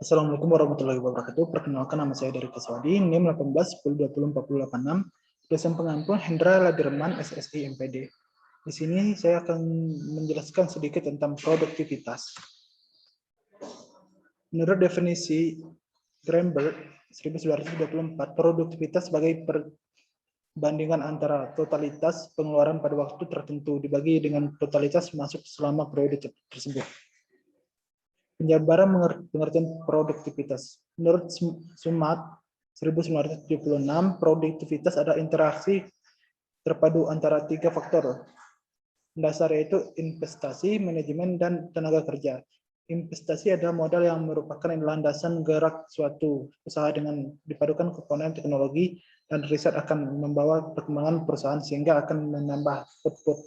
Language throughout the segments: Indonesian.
Assalamualaikum warahmatullahi wabarakatuh. Perkenalkan, nama saya dari Kaswadi, NIM 18 10 20 40 86, dosen pengampu Hendra Ladirman SSI MPD. Di sini saya akan menjelaskan sedikit tentang produktivitas. Menurut definisi Greenberg 1924, produktivitas sebagai perbandingan antara totalitas pengeluaran pada waktu tertentu dibagi dengan totalitas masuk selama periode tersebut. Penjabaran pengertian produktivitas. Menurut Sumat 1976, produktivitas adalah interaksi terpadu antara tiga faktor dasar, yaitu investasi, manajemen, dan tenaga kerja. Investasi adalah modal yang merupakan landasan gerak suatu usaha dengan dipadukan komponen teknologi dan riset akan membawa perkembangan perusahaan sehingga akan menambah output.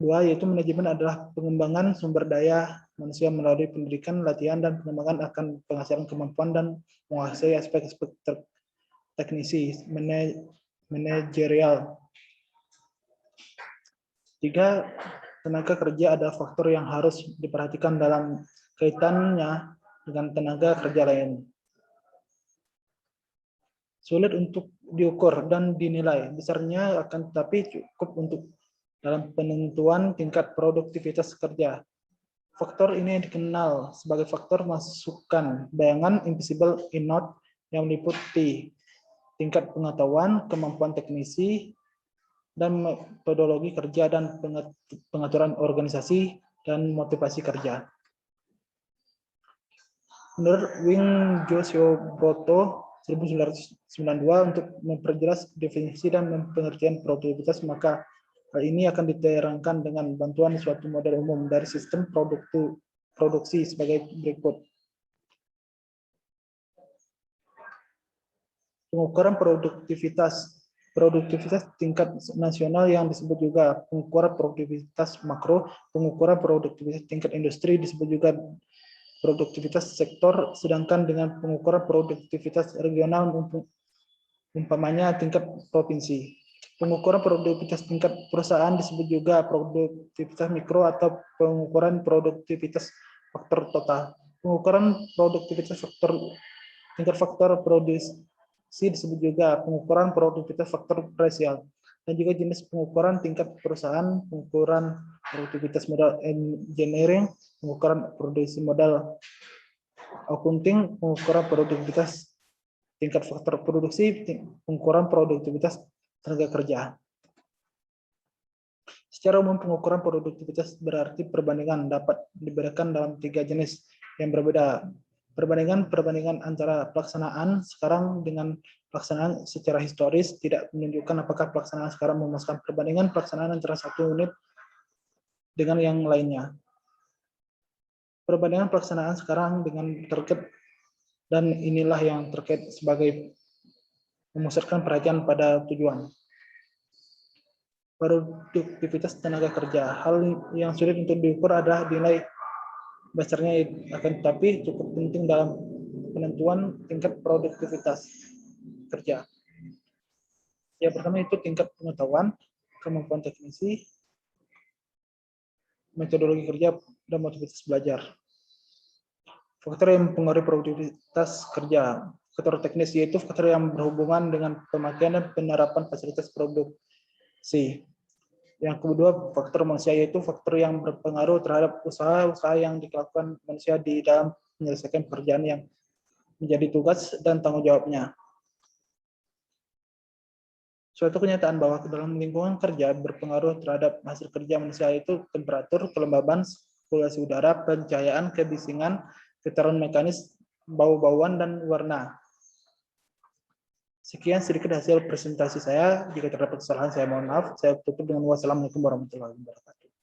Dua, yaitu manajemen adalah pengembangan sumber daya manusia melalui pendidikan, latihan, dan pengembangan akan penghasilan kemampuan dan menguasai aspek-aspek teknisi, manajerial. Tiga, tenaga kerja adalah faktor yang harus diperhatikan dalam kaitannya dengan tenaga kerja lain. Sulit untuk diukur dan dinilai besarnya, akan tetapi cukup untuk dalam penentuan tingkat produktivitas kerja. Faktor ini dikenal sebagai faktor masukan bayangan invisible input yang meliputi tingkat pengetahuan, kemampuan teknisi, dan metodologi kerja dan pengaturan organisasi dan motivasi kerja. Menurut Wing Joshua Broto 1992, untuk memperjelas definisi dan pengertian produktivitas, maka hal ini akan diterangkan dengan bantuan suatu model umum dari sistem produksi sebagai berikut. Pengukuran produktivitas tingkat nasional yang disebut juga pengukuran produktivitas makro, pengukuran produktivitas tingkat industri disebut juga produktivitas sektor, sedangkan dengan pengukuran produktivitas regional umpamanya tingkat provinsi. Pengukuran produktivitas tingkat perusahaan disebut juga produktivitas mikro atau pengukuran produktivitas faktor total. Pengukuran produktivitas tingkat faktor produksi disebut juga pengukuran produktivitas faktor rasial. Dan juga jenis pengukuran tingkat perusahaan, pengukuran produktivitas modal engineering, pengukuran produksi modal accounting, pengukuran produktivitas tingkat faktor produksi, pengukuran produktivitas tenaga kerja. Secara umum, pengukuran produktivitas berarti perbandingan dapat dibedakan dalam tiga jenis yang berbeda. Perbandingan antara pelaksanaan sekarang dengan pelaksanaan secara historis tidak menunjukkan apakah pelaksanaan sekarang memuaskan. Perbandingan pelaksanaan antara satu unit dengan yang lainnya. Perbandingan pelaksanaan sekarang dengan terkait, dan inilah yang terkait sebagai memusatkan perhatian pada tujuan. Produktivitas tenaga kerja. Hal yang sulit untuk diukur adalah nilai besarnya, akan tetapi cukup penting dalam penentuan tingkat produktivitas kerja. Yang pertama itu tingkat pengetahuan, kemampuan teknisi, metodologi kerja, dan motivasi belajar. Faktor yang mempengaruhi produktivitas kerja. Faktor teknis yaitu faktor yang berhubungan dengan pemakaian dan penerapan fasilitas produksi. Yang kedua, faktor manusia, yaitu faktor yang berpengaruh terhadap usaha-usaha yang dilakukan manusia di dalam menyelesaikan pekerjaan yang menjadi tugas dan tanggung jawabnya. Suatu kenyataan bahwa dalam lingkungan kerja berpengaruh terhadap hasil kerja manusia, yaitu temperatur, kelembaban, sirkulasi udara, pencahayaan, kebisingan, getaran mekanis, bau-bauan, dan warna. Sekian sedikit hasil presentasi saya. Jika terdapat kesalahan, saya mohon maaf. Saya tutup dengan wassalamualaikum warahmatullahi wabarakatuh.